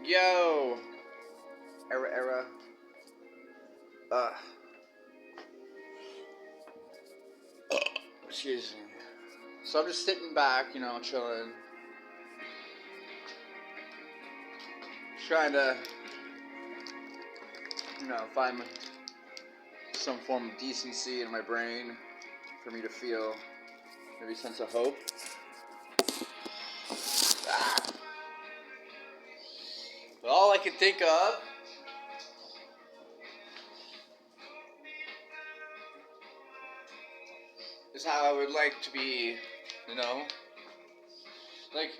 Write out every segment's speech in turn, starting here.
Yo! Era. Uh, Excuse me. So I'm just sitting back, chilling. Trying to, find some form of decency in my brain for me to feel maybe a sense of hope. But all I can think of is how I would like to be, like,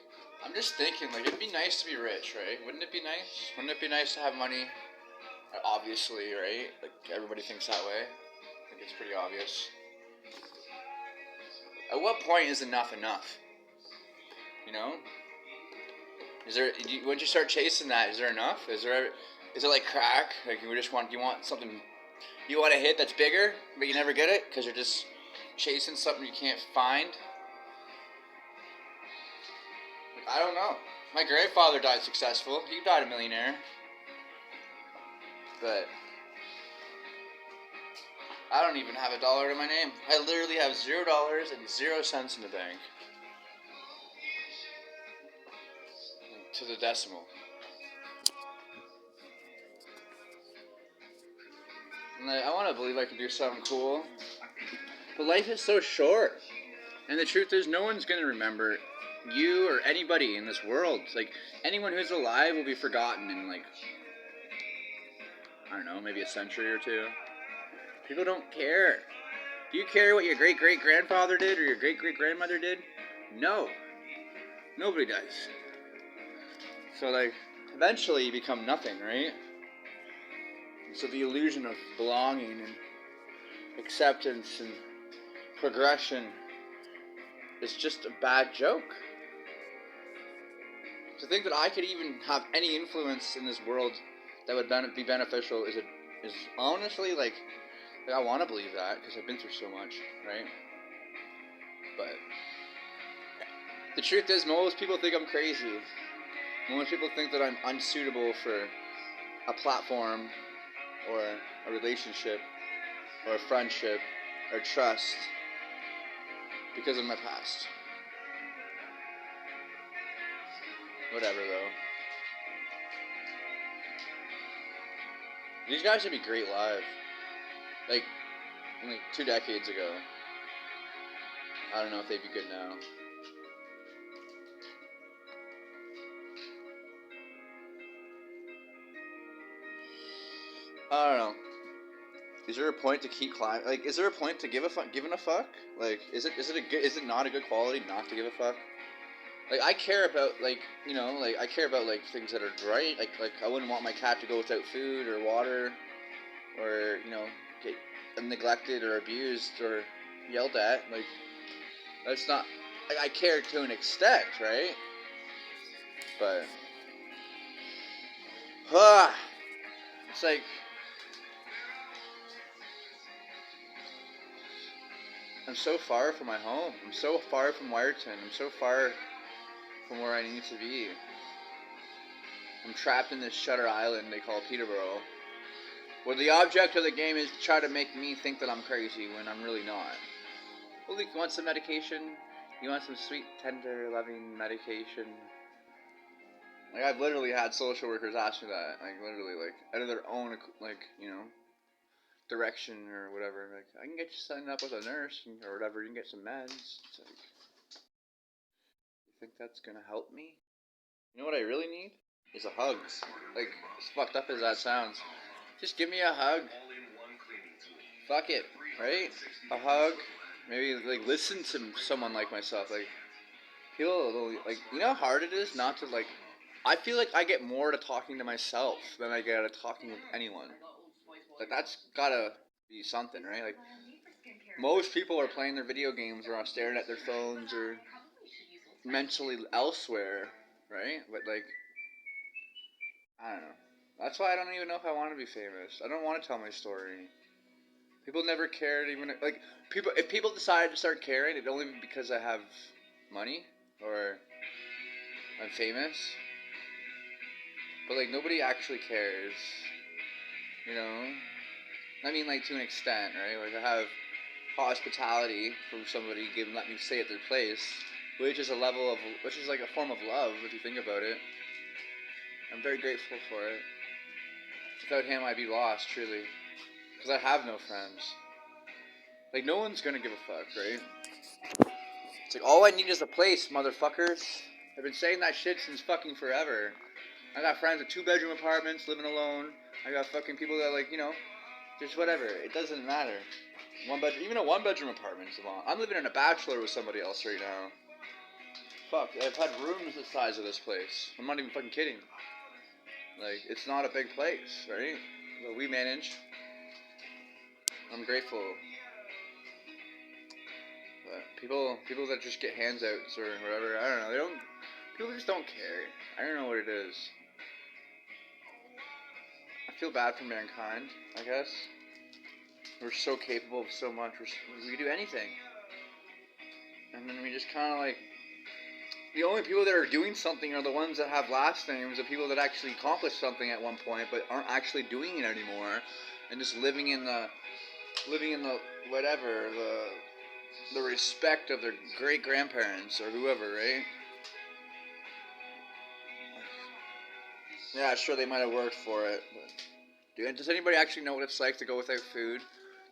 I'm just thinking, like, it'd be nice to be rich, right? Wouldn't it be nice? Wouldn't it be nice to have money? Obviously, right? Like, everybody thinks that way. I think it's pretty obvious. At what point is enough enough? Once you start chasing that, is there enough? Is it like crack? Like, you want something, you want a hit that's bigger, but you never get it because you're just chasing something you can't find? I don't know. My grandfather died successful. He died a millionaire. But I don't even have $1 to my name. I literally have $0 and 0 cents in the bank. To the decimal. And I want to believe I can do something cool. But life is so short. And the truth is, no one's going to remember you or anybody in this world. Like, anyone who's alive will be forgotten in, like, I don't know, maybe a century or two. People don't care. Do you care what your great-great-grandfather did or your great-great-grandmother did? No. Nobody does. So, like, eventually you become nothing, right? And so the illusion of belonging and acceptance and progression is just a bad joke. To think that I could even have any influence in this world that would be beneficial is honestly, like, I want to believe that because I've been through so much, right? But the truth is, most people think I'm crazy. Most people think that I'm unsuitable for a platform or a relationship or a friendship or trust because of my past. Whatever, though. These guys would be great live. Like 2 decades ago. I don't know if they'd be good now. I don't know. Is there a point to keep climbing? Like, is there a point to giving a fuck? Like, is it not a good quality not to give a fuck? Like, I care about, I care about, things that are right. Like, I wouldn't want my cat to go without food or water or, get neglected or abused or yelled at. Like, that's not, I care to an extent, right? But, it's like, I'm so far from my home. I'm so far from Wyerton. I'm so far from where I need to be. I'm trapped in this Shutter Island they call Peterborough, where the object of the game is to try to make me think that I'm crazy when I'm really not. Well, you want some medication? You want some sweet, tender, loving medication? Like, I've literally had social workers ask me that. Like, literally, out of their own, direction or whatever. Like, I can get you signed up with a nurse or whatever. You can get some meds. It's like, you think that's gonna help me? You know what I really need? Is a hug. Like, as fucked up as that sounds. Just give me a hug. Fuck it, right? A hug. Maybe, listen to someone like myself. Like, feel a little, you know how hard it is not to, I feel like I get more to talking to myself than I get to talking with anyone. Like, that's gotta be something, right? Like, most people are playing their video games or are staring at their phones or mentally elsewhere, right? But, I don't know. That's why I don't even know if I want to be famous. I don't want to tell my story. People never cared even, if people decided to start caring, it'd only be because I have money or I'm famous. But, like, nobody actually cares. You know? I mean, like, to an extent, right? Like, I have hospitality from somebody let me stay at their place, which is like a form of love, if you think about it. I'm very grateful for it. Without him, I'd be lost, truly. Because I have no friends. Like, no one's gonna give a fuck, right? It's like, all I need is a place, motherfuckers. I've been saying that shit since fucking forever. I got friends with 2-bedroom apartments, living alone. I got fucking people that, like, just whatever. It doesn't matter. Even a 1-bedroom apartment is long. I'm living in a bachelor with somebody else right now. Fuck, I've had rooms the size of this place. I'm not even fucking kidding. Like, it's not a big place, right? But we manage. I'm grateful. But people that just get handouts or whatever, I don't know. People just don't care. I don't know what it is. I feel bad for mankind, I guess. We're so capable of so much. We can do anything. And then we just kind of like... The only people that are doing something are the ones that have last names, the people that actually accomplished something at one point but aren't actually doing it anymore, and just living in the whatever, the respect of their great grandparents or whoever, right? Yeah, sure, they might have worked for it, but does anybody actually know what it's like to go without food?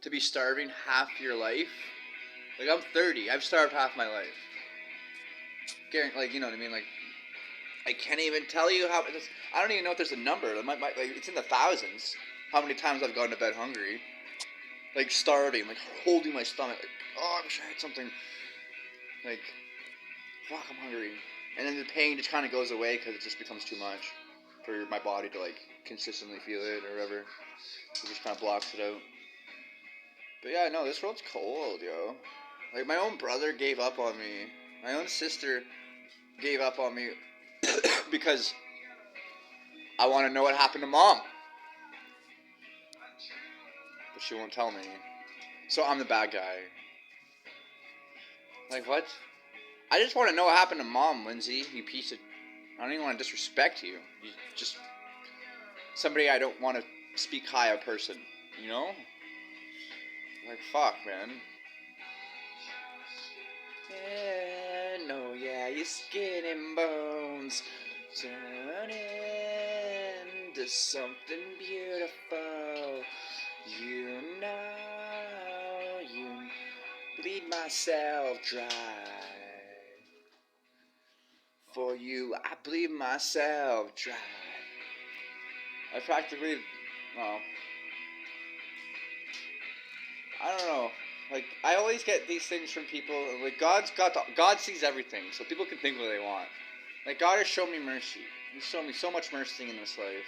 To be starving half your life? Like, I'm 30, I've starved half my life. Like, you know what I mean? Like, I can't even tell you how. I don't even know if there's a number. Like, it's in the thousands. How many times I've gone to bed hungry, like starving, like holding my stomach. Like, oh, I wish I had something. Like, fuck, I'm hungry. And then the pain just kind of goes away because it just becomes too much for my body to like consistently feel it or whatever. It just kind of blocks it out. But yeah, no, this world's cold, yo. Like, my own brother gave up on me. My own sister gave up on me because I want to know what happened to mom. But she won't tell me. So I'm the bad guy. Like, what? I just want to know what happened to mom, Lindsay. You piece of... I don't even want to disrespect you. You just... Somebody I don't want to speak high of person. You know? Like, fuck, man. Yeah, no, yeah, your skin and bones turn into something beautiful. You know, you bleed myself dry. For you, I bleed myself dry. I practically, well, I don't know. Like, I always get these things from people. Like, God sees everything, so people can think what they want. Like, God has shown me mercy. He's shown me so much mercy in this life.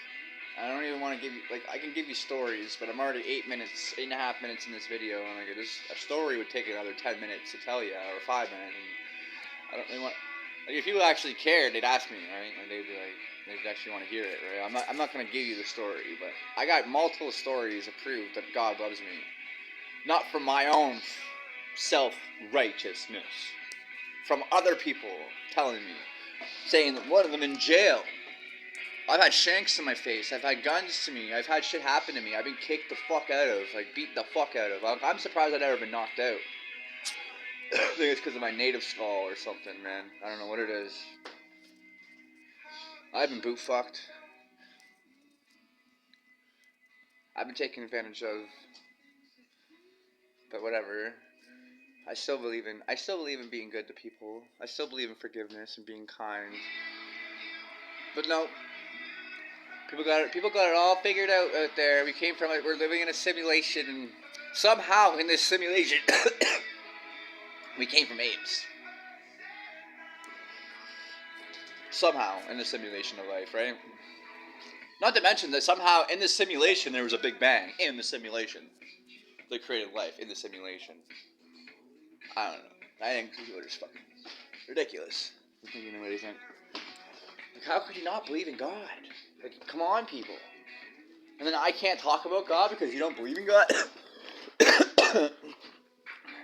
I don't even want to give you, like, I can give you stories, but I'm already 8.5 minutes in this video, and like, a story would take another 10 minutes to tell you, or 5 minutes. And I don't really want. Like, if people actually cared, they'd ask me, right? And they'd be like, they'd actually want to hear it, right? I'm not gonna give you the story, but I got multiple stories to prove that God loves me. Not from my own self-righteousness. From other people telling me. Saying that one of them in jail. I've had shanks in my face. I've had guns to me. I've had shit happen to me. I've been kicked the fuck out of. Like, beat the fuck out of. I'm surprised I've never been knocked out. I think it's because of my native skull or something, man. I don't know what it is. I've been boot fucked. I've been taken advantage of. But whatever. I still believe in being good to people. I still believe in forgiveness and being kind. But no. People got it all figured out there. We're living in a simulation, and somehow in this simulation we came from apes. Somehow in the simulation of life, right? Not to mention that somehow in this simulation there was a Big Bang in the simulation. They created life in the simulation. I don't know. I think people are just fucking ridiculous. You know what you think? Like, how could you not believe in God? Like, come on, people. And then I can't talk about God because you don't believe in God? It's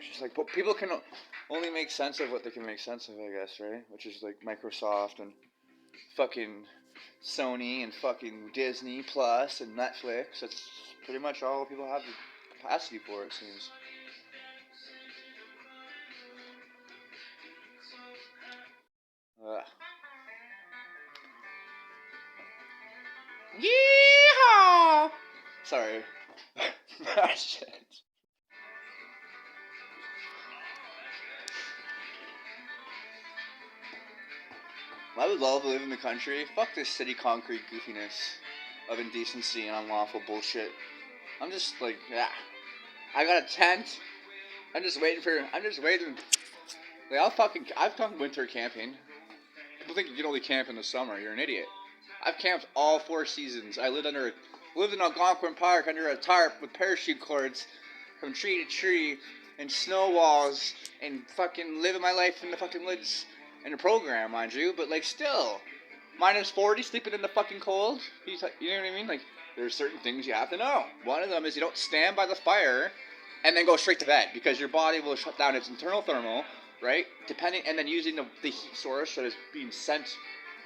just like, but people can only make sense of what they can make sense of, I guess, right? Which is like Microsoft and fucking Sony and fucking Disney Plus and Netflix. That's pretty much all people have the capacity for, it seems. Ugh. Yeehaw! Sorry. Ah, shit. I would love to live in the country. Fuck this city concrete goofiness of indecency and unlawful bullshit. I'm just like, yeah. I got a tent. I'm just waiting. Like, I've gone winter camping. People think you can only camp in the summer. You're an idiot. I've camped all 4 seasons. I lived in Algonquin Park under a tarp with parachute cords from tree to tree and snow walls and fucking living my life in the fucking woods in a program, mind you. But like, still, -40, sleeping in the fucking cold. You know what I mean? Like, there's certain things you have to know. One of them is you don't stand by the fire and then go straight to bed because your body will shut down its internal thermal, right? And then using the heat source that is being sent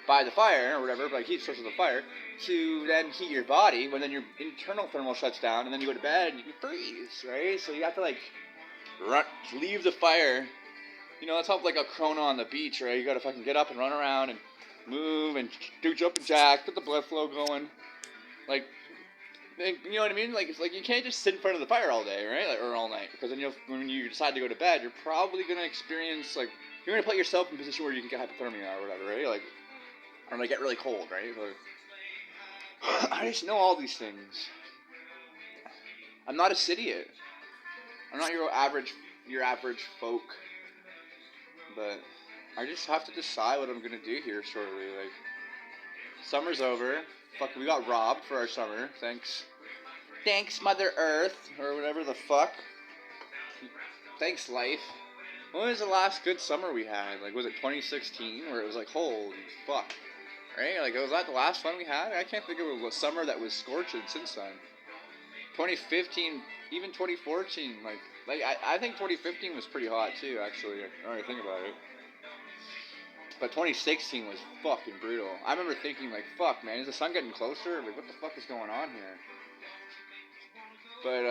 by the fire or whatever, like heat source of the fire, to then heat your body when then your internal thermal shuts down and then you go to bed and you freeze, right? So you have to like leave the fire. You know, it's how like a chrono on the beach, right? You gotta fucking get up and run around and move and do jumping jack, get the blood flow going. Like, you know what I mean? Like, it's like you can't just sit in front of the fire all day, right? Like, or all night, because then when you decide to go to bed, you're probably gonna experience like you're gonna put yourself in a position where you can get hypothermia or whatever, right? Like, or like get really cold, right? Like, I just know all these things. I'm not a idiot. I'm not your average folk, but I just have to decide what I'm gonna do here shortly. Like, summer's over. Fuck, we got robbed for our summer. Thanks, Mother Earth, or whatever the fuck. Thanks, life. When was the last good summer we had? Like, was it 2016, where it was like, holy fuck, right? Like, was that the last one we had? I can't think of a summer that was scorching since then. 2015, even 2014, like I think 2015 was pretty hot too, actually. Now I think about it. But 2016 was fucking brutal. I remember thinking, like, fuck, man, is the sun getting closer? Like, what the fuck is going on here? But,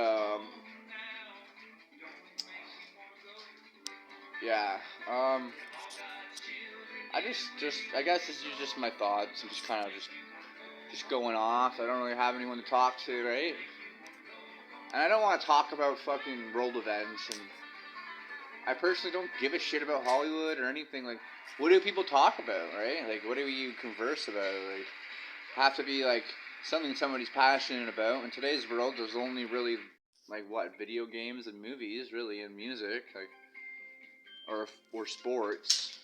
yeah, I guess this is just my thoughts. I'm just kind of just going off. I don't really have anyone to talk to, right? And I don't want to talk about fucking world events, and I personally don't give a shit about Hollywood or anything. Like, what do people talk about, right? Like, what do you converse about? Like, have to be, like, something somebody's passionate about. In today's world, there's only really, like, what, video games and movies, really, and music, like, or sports.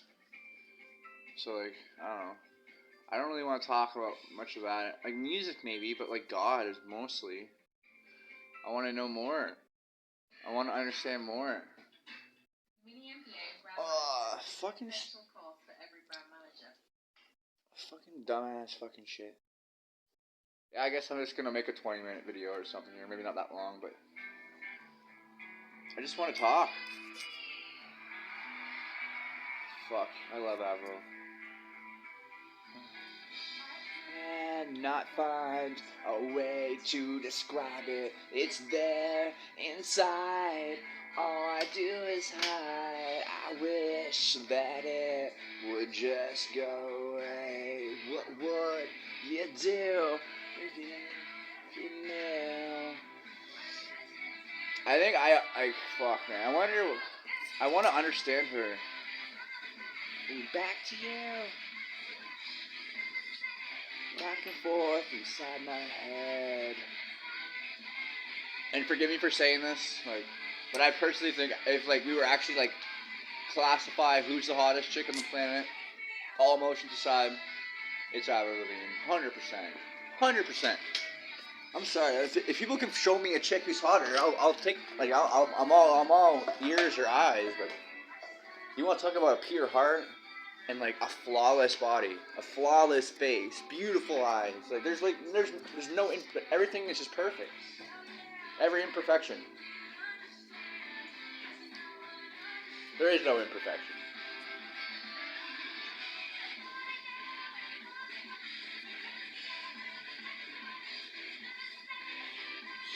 So, like, I don't know. I don't really want to talk about much of that. Like, music maybe, but, like, God is mostly. I want to know more. I want to understand more. Fucking fucking dumbass fucking shit. Yeah, I guess I'm just gonna make a 20-minute video or something here. Maybe not that long, but I just want to talk. Fuck, I love Avril. And not find a way to describe it. It's there inside. All I do is hide. I wish that it would just go away. What would you do if you knew? I think fuck, man. I want to understand her. Back to you. Back and forth inside my head. And forgive me for saying this, like, but I personally think if, like, we were actually, like, classify who's the hottest chick on the planet, all emotions aside, it's Avril Lavigne. 100%. I'm sorry. If people can show me a chick who's hotter, I'll take, like, I'm all ears or eyes, but you want to talk about a pure heart? And, like, a flawless body, a flawless face, beautiful eyes. Like, there's no, everything is just perfect. Every imperfection. There is no imperfection.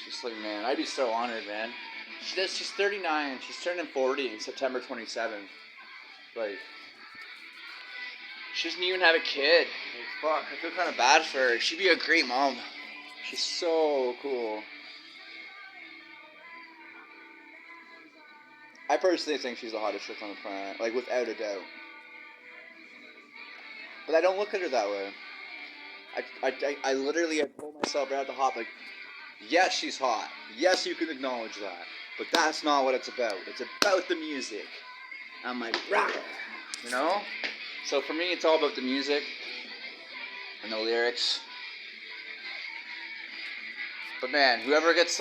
Just like, man, I'd be so honored, man. She's 39. She's turning 40 in September 27th. Like, she doesn't even have a kid. Like, fuck, I feel kind of bad for her. She'd be a great mom. She's so cool. I personally think she's the hottest chick on the planet, like, without a doubt. But I don't look at her that way. I literally have told myself right at the hop, like, yes, she's hot. Yes, you can acknowledge that. But that's not what it's about. It's about the music. I'm like, rah, you know? So for me, it's all about the music and the lyrics. But man, whoever's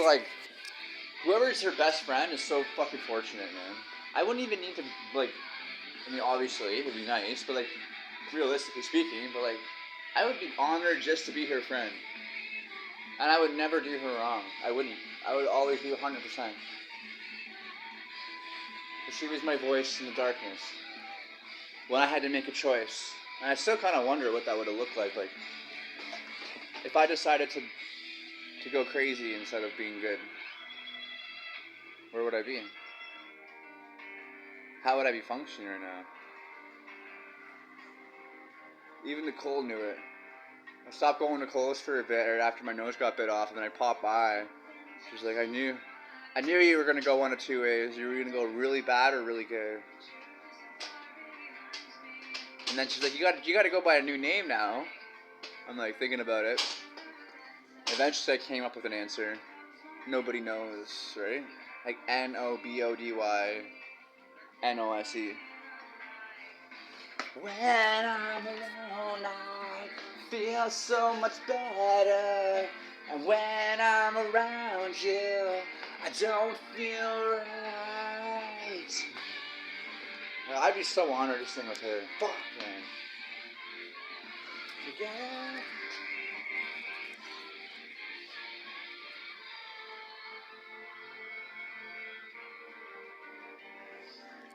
her best friend is so fucking fortunate, man. I wouldn't even need to, like, I mean, obviously, it would be nice, but, like, realistically speaking, but, like, I would be honored just to be her friend. And I would never do her wrong. I wouldn't. I would always be 100%. But she was my voice in the darkness. When I had to make a choice. And I still kind of wonder what that would have looked like. Like, if I decided to go crazy instead of being good, where would I be? How would I be functioning right now? Even Nicole knew it. I stopped going to Kohl's for a bit after my nose got bit off, and then I popped by. She was like, I knew you were going to go one of two ways. You were going to go really bad or really good. And then she's like, you got to go by a new name now. I'm like, thinking about it. Eventually I came up with an answer. Nobody knows, right? Like NOBODYNOSE. When I'm alone, I feel so much better. And when I'm around you, I don't feel right. I'd be so honored to sing with her. Fuck, man. Yeah.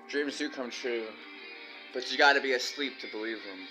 Dreams do come true, but you gotta be asleep to believe them.